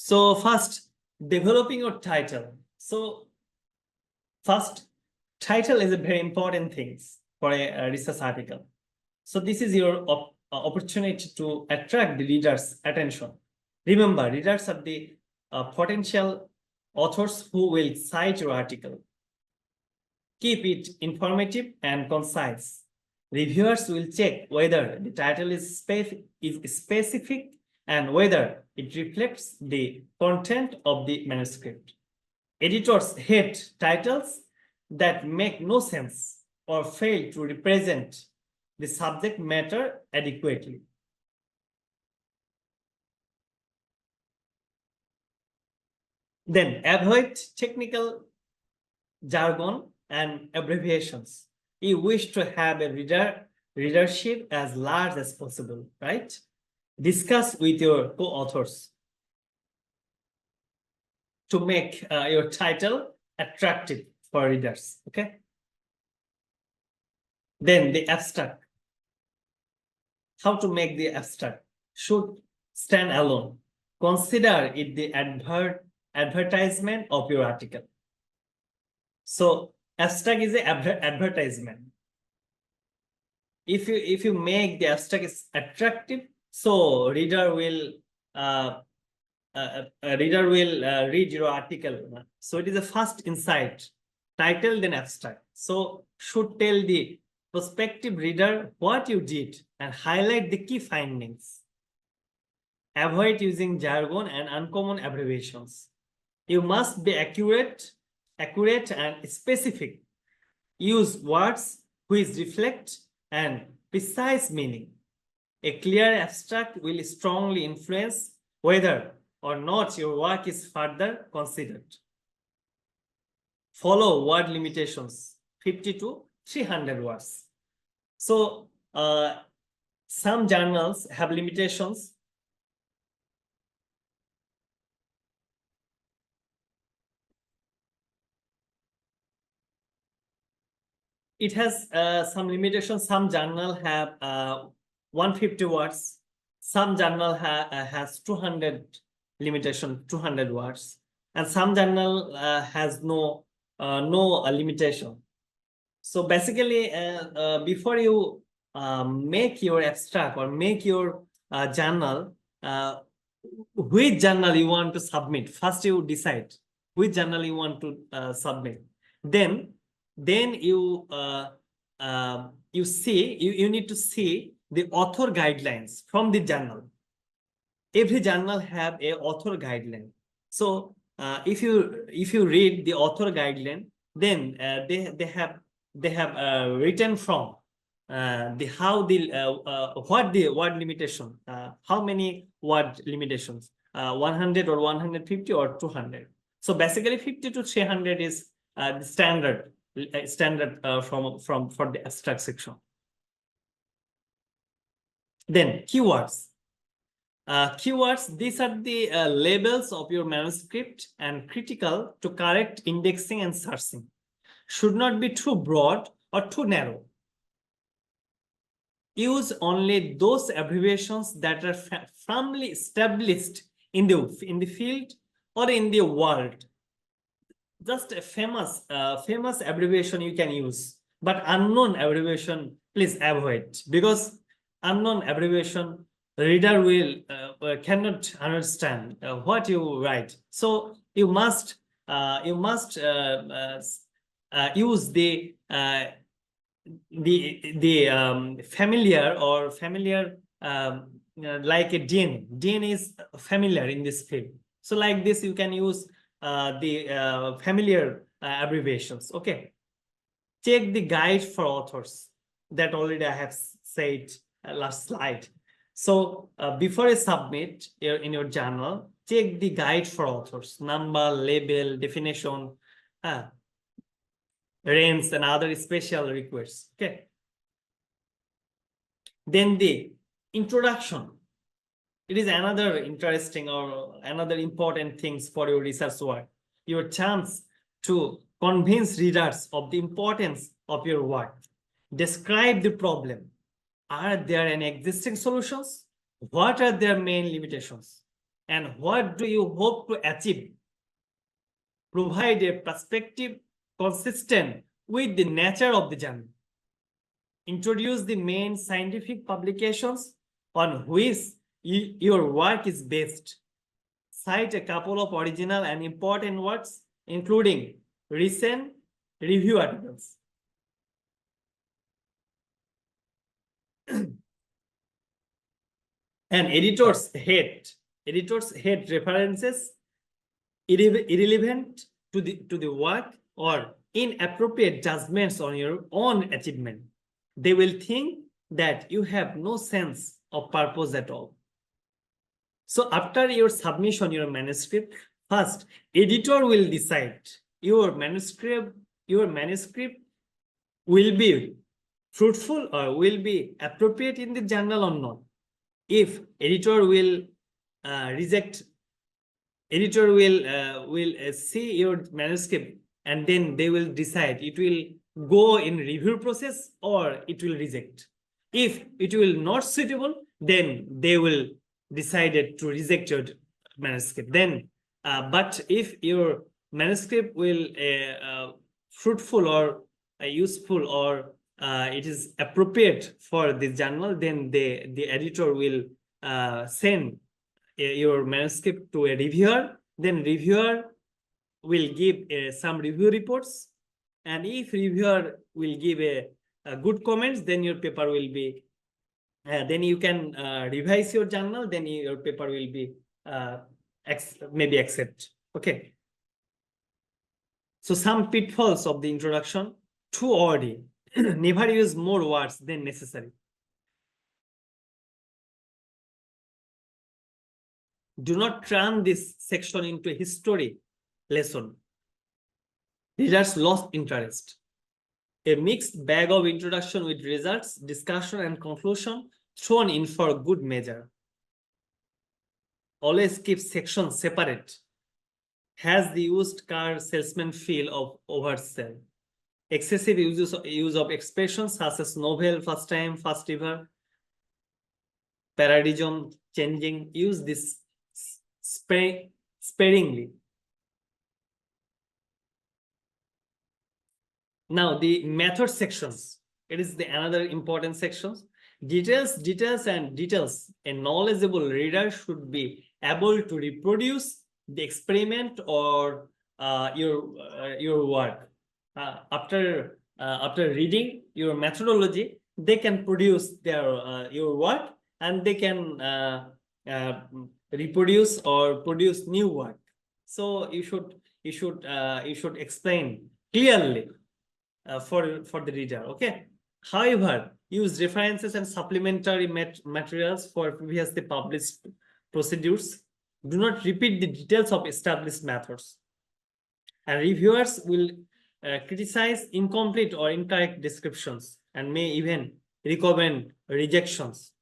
So first, developing your title. So first, title is a very important thing for a research article. So this is your opportunity to attract the reader's attention. Remember, readers are the potential authors who will cite your article. Keep it informative and concise. Reviewers will check whether the title is specific and whether it reflects the content of the manuscript. Editors hate titles that make no sense or fail to represent the subject matter adequately. Then avoid technical jargon and abbreviations. You wish to have a readership as large as possible, right? Discuss with your co-authors to make your title attractive for readers, okay? Then the abstract. How to make the abstract? Should stand alone. Consider it the advertisement of your article. So abstract is an advertisement. If you make the abstract is attractive, so reader will read your article. So it is a first insight, title then abstract. So should tell the prospective reader what you did and highlight the key findings. Avoid using jargon and uncommon abbreviations. You must be accurate and specific. Use words which reflect and precise meaning. A clear abstract will strongly influence whether or not your work is further considered. Follow word limitations, 50 to 300 words. So some journals have limitations. It has some limitations. Some journal have 150 words. Some journal has 200 limitation, 200 words, and some journal has no limitation. So basically, before you make your abstract or make your journal, which journal you want to submit, first you decide which journal you want to submit. Then you you need to see the author guidelines from the journal. Every journal have a author guideline. So if you read the author guideline, then they have written from what the word limitation, how many word limitations, 100 or 150 or 200. So basically 50 to 300 is the standard for the abstract section. Then keywords. Keywords, these are the labels of your manuscript and critical to correct indexing and searching. Should not be too broad or too narrow. Use only those abbreviations that are firmly established in the field or in the world. Just a famous abbreviation you can use, but unknown abbreviation please avoid, because unknown abbreviation reader will cannot understand what you write. So you must use the familiar or familiar like a DNA. DNA is familiar in this field. So like this, you can use the familiar abbreviations. Okay. Check the guide for authors. That already I have said last slide. So before you submit in your journal, check the guide for authors, number, label, definition, range, and other special requests. Okay. Then the introduction. It is another interesting or another important things for your research work. Your chance to convince readers of the importance of your work. Describe the problem. Are there any existing solutions? What are their main limitations? and what do you hope to achieve. Provide a perspective consistent with the nature of the journal. Introduce the main scientific publications on which your work is based. Cite a couple of original and important works, including recent review articles. And editors hate references irrelevant to the work or inappropriate judgments on your own achievement. They will think that you have no sense of purpose at all. So after your submission, your manuscript, first editor will decide your manuscript will be fruitful or will be appropriate in the journal or not. If editor will see your manuscript and then they will decide it will go in review process or it will reject. If it will not suitable, then they will decide to reject your manuscript. Then, but if your manuscript will fruitful or useful or it is appropriate for the journal, then the editor will send your manuscript to a reviewer. Then reviewer will give some review reports, and if reviewer will give a good comments, then your paper will be then you can revise your journal, then your paper will be maybe accept. Okay, so some pitfalls of the introduction. Too ordy. Never use more words than necessary. Do not turn this section into a history lesson. Readers lost interest. A mixed bag of introduction with results, discussion, and conclusion thrown in for good measure. Always keep sections separate. Has the used car salesman feel of oversell. Excessive use of expressions such as novel, first time, first ever, paradigm changing. Use this sparingly. Now the method sections. It is the another important sections. Details. A knowledgeable reader should be able to reproduce the experiment or your work. After reading your methodology, they can produce their your work, and they can reproduce or produce new work. So you should explain clearly for the reader. Okay. However, use references and supplementary materials for previously published procedures. Do not repeat the details of established methods. And reviewers will criticize incomplete or incorrect descriptions and may even recommend rejections.